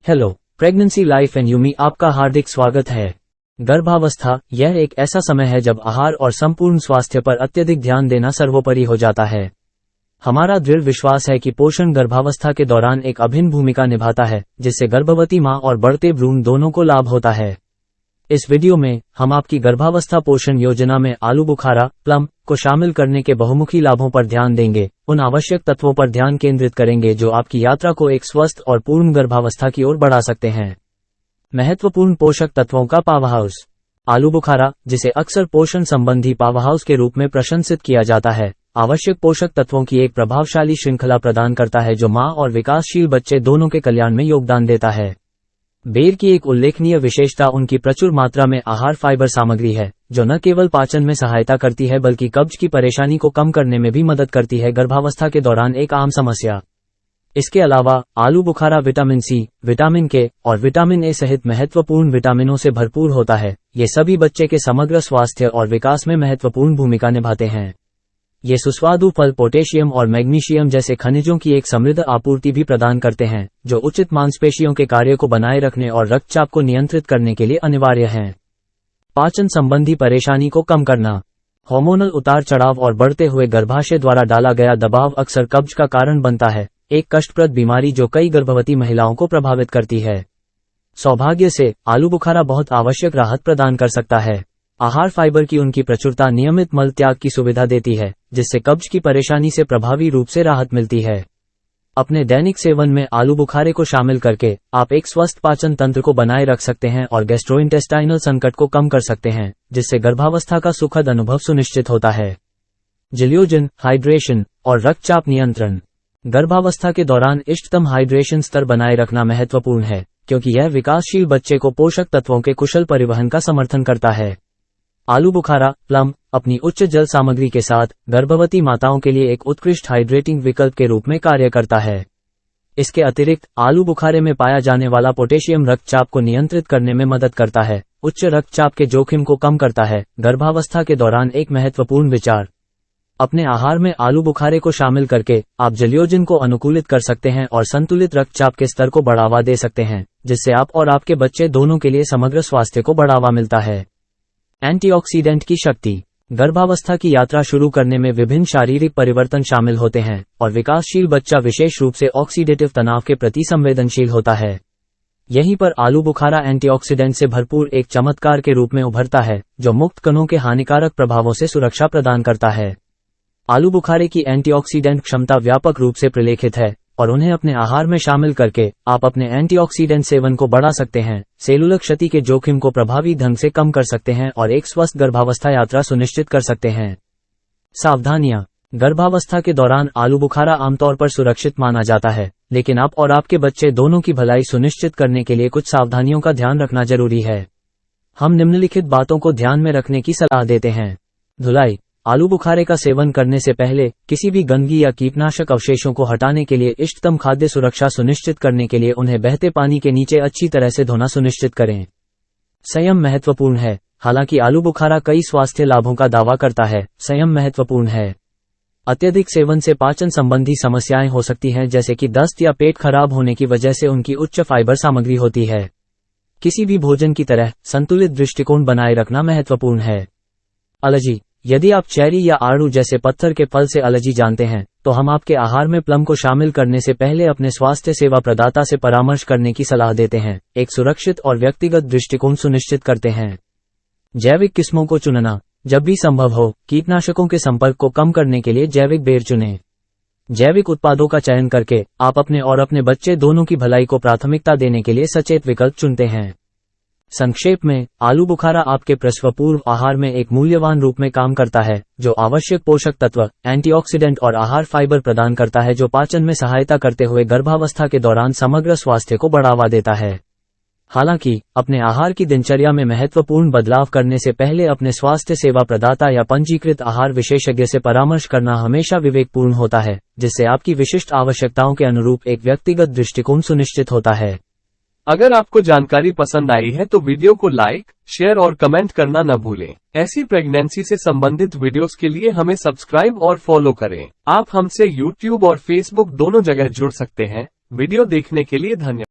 Hello, pregnancy life and Yumi आपका हार्दिक स्वागत है। गर्भावस्था यह एक ऐसा समय है जब आहार और संपूर्ण स्वास्थ्य पर अत्यधिक ध्यान देना सर्वोपरि हो जाता है। हमारा दृढ़ विश्वास है कि पोषण गर्भावस्था के दौरान एक अभिन्न भूमिका निभाता है, जिससे गर्भवती मां और बढ़ते भ्रूण दोनों को लाभ होता है। इस वीडियो में हम आपकी गर्भावस्था पोषण योजना में आलू बुखारा प्लम को शामिल करने के बहुमुखी लाभों पर ध्यान देंगे। उन आवश्यक तत्वों पर ध्यान केंद्रित करेंगे जो आपकी यात्रा को एक स्वस्थ और पूर्ण गर्भावस्था की ओर बढ़ा सकते हैं। महत्वपूर्ण पोषक तत्वों का पावरहाउस। आलू बुखारा, जिसे अक्सर पोषण संबंधी पावरहाउस के रूप में प्रशंसित किया जाता है, आवश्यक पोषक तत्वों की एक प्रभावशाली श्रृंखला प्रदान करता है जो मां और विकासशील बच्चे दोनों के कल्याण में योगदान देता है। बेर की एक उल्लेखनीय विशेषता उनकी प्रचुर मात्रा में आहार फाइबर सामग्री है, जो न केवल पाचन में सहायता करती है बल्कि कब्ज की परेशानी को कम करने में भी मदद करती है। गर्भावस्था के दौरान एक आम समस्या। इसके अलावा आलू बुखारा विटामिन सी, विटामिन के और विटामिन ए सहित महत्वपूर्ण विटामिनों से भरपूर होता है। ये सभी बच्चे के समग्र स्वास्थ्य और विकास में महत्वपूर्ण भूमिका निभाते हैं। ये सुस्वादु फल पोटेशियम और मैग्नीशियम जैसे खनिजों की एक समृद्ध आपूर्ति भी प्रदान करते हैं, जो उचित मांसपेशियों के कार्य को बनाए रखने और रक्तचाप को नियंत्रित करने के लिए अनिवार्य हैं। पाचन संबंधी परेशानी को कम करना। हार्मोनल उतार चढ़ाव और बढ़ते हुए गर्भाशय द्वारा डाला गया दबाव अक्सर कब्ज का कारण बनता है, एक कष्टप्रद बीमारी जो कई गर्भवती महिलाओं को प्रभावित करती है। सौभाग्य से आलू बुखारा बहुत आवश्यक राहत प्रदान कर सकता है। आहार फाइबर की उनकी प्रचुरता नियमित मल त्याग की सुविधा देती है, जिससे कब्ज की परेशानी से प्रभावी रूप से राहत मिलती है। अपने दैनिक सेवन में आलू बुखारे को शामिल करके आप एक स्वस्थ पाचन तंत्र को बनाए रख सकते हैं और गैस्ट्रोइंटेस्टाइनल संकट को कम कर सकते हैं, जिससे गर्भावस्था का सुखद अनुभव सुनिश्चित होता है। जलियोजन, हाइड्रेशन और रक्तचाप नियंत्रण। गर्भावस्था के दौरान इष्टतम हाइड्रेशन स्तर बनाए रखना महत्वपूर्ण है, क्योंकि यह विकासशील बच्चे को पोषक तत्वों के कुशल परिवहन का समर्थन करता है। आलू बुखारा प्लम अपनी उच्च जल सामग्री के साथ गर्भवती माताओं के लिए एक उत्कृष्ट हाइड्रेटिंग विकल्प के रूप में कार्य करता है। इसके अतिरिक्त आलू बुखारे में पाया जाने वाला पोटेशियम रक्तचाप को नियंत्रित करने में मदद करता है, उच्च रक्तचाप के जोखिम को कम करता है। गर्भावस्था के दौरान एक महत्वपूर्ण विचार। अपने आहार में आलू बुखारे को शामिल करके आप जलियोजन को अनुकूलित कर सकते हैं और संतुलित रक्तचाप के स्तर को बढ़ावा दे सकते हैं, जिससे आप और आपके बच्चे दोनों के लिए समग्र स्वास्थ्य को बढ़ावा मिलता है। एंटीऑक्सीडेंट की शक्ति। गर्भावस्था की यात्रा शुरू करने में विभिन्न शारीरिक परिवर्तन शामिल होते हैं और विकासशील बच्चा विशेष रूप से ऑक्सीडेटिव तनाव के प्रति संवेदनशील होता है। यहीं पर आलू बुखारा एंटीऑक्सीडेंट से भरपूर एक चमत्कार के रूप में उभरता है, जो मुक्त कणों के हानिकारक प्रभावों से सुरक्षा प्रदान करता है। आलू बुखारे की एंटीऑक्सीडेंट क्षमता व्यापक रूप से प्रलेखित है और उन्हें अपने आहार में शामिल करके आप अपने एंटीऑक्सीडेंट सेवन को बढ़ा सकते हैं, सेलुलर क्षति के जोखिम को प्रभावी ढंग से कम कर सकते हैं और एक स्वस्थ गर्भावस्था यात्रा सुनिश्चित कर सकते हैं। सावधानियां। गर्भावस्था के दौरान आलू बुखारा आमतौर पर सुरक्षित माना जाता है, लेकिन आप और आपके बच्चे दोनों की भलाई सुनिश्चित करने के लिए कुछ सावधानियों का ध्यान रखना जरूरी है। हम निम्नलिखित बातों को ध्यान में रखने की सलाह देते हैं। धुलाई। आलू बुखारे का सेवन करने से पहले किसी भी गंदगी या कीटनाशक अवशेषों को हटाने के लिए इष्टतम खाद्य सुरक्षा सुनिश्चित करने के लिए उन्हें बहते पानी के नीचे अच्छी तरह से धोना सुनिश्चित करें। संयम महत्वपूर्ण है। हालांकि आलू बुखारा कई स्वास्थ्य लाभों का दावा करता है, संयम महत्वपूर्ण है। अत्यधिक सेवन से पाचन संबंधी समस्याएं हो सकती हैं, जैसे कि दस्त या पेट खराब होने की वजह से उनकी उच्च फाइबर सामग्री होती है। किसी भी भोजन की तरह संतुलित दृष्टिकोण बनाए रखना महत्वपूर्ण है। एलर्जी। यदि आप चेरी या आड़ू जैसे पत्थर के फल से एलर्जी जानते हैं, तो हम आपके आहार में प्लम को शामिल करने से पहले अपने स्वास्थ्य सेवा प्रदाता से परामर्श करने की सलाह देते हैं। एक सुरक्षित और व्यक्तिगत दृष्टिकोण सुनिश्चित करते हैं। जैविक किस्मों को चुनना। जब भी संभव हो, कीटनाशकों के संपर्क को कम करने के लिए जैविक बेर चुनें। जैविक उत्पादों का चयन करके आप अपने और अपने बच्चे दोनों की भलाई को प्राथमिकता देने के लिए सचेत विकल्प चुनते हैं। संक्षेप में, आलू बुखारा आपके प्रसव पूर्व आहार में एक मूल्यवान रूप में काम करता है, जो आवश्यक पोषक तत्व, एंटीऑक्सीडेंट और आहार फाइबर प्रदान करता है, जो पाचन में सहायता करते हुए गर्भावस्था के दौरान समग्र स्वास्थ्य को बढ़ावा देता है। हालांकि अपने आहार की दिनचर्या में महत्वपूर्ण बदलाव करने से पहले अपने स्वास्थ्य सेवा प्रदाता या पंजीकृत आहार विशेषज्ञ से परामर्श करना हमेशा विवेकपूर्ण होता है, जिससे आपकी विशिष्ट आवश्यकताओं के अनुरूप एक व्यक्तिगत दृष्टिकोण सुनिश्चित होता है। अगर आपको जानकारी पसंद आई है तो वीडियो को लाइक, शेयर और कमेंट करना न भूलें। ऐसी प्रेगनेंसी से संबंधित वीडियोस के लिए हमें सब्सक्राइब और फॉलो करें। आप हमसे यूट्यूब और फेसबुक दोनों जगह जुड़ सकते हैं। वीडियो देखने के लिए धन्यवाद।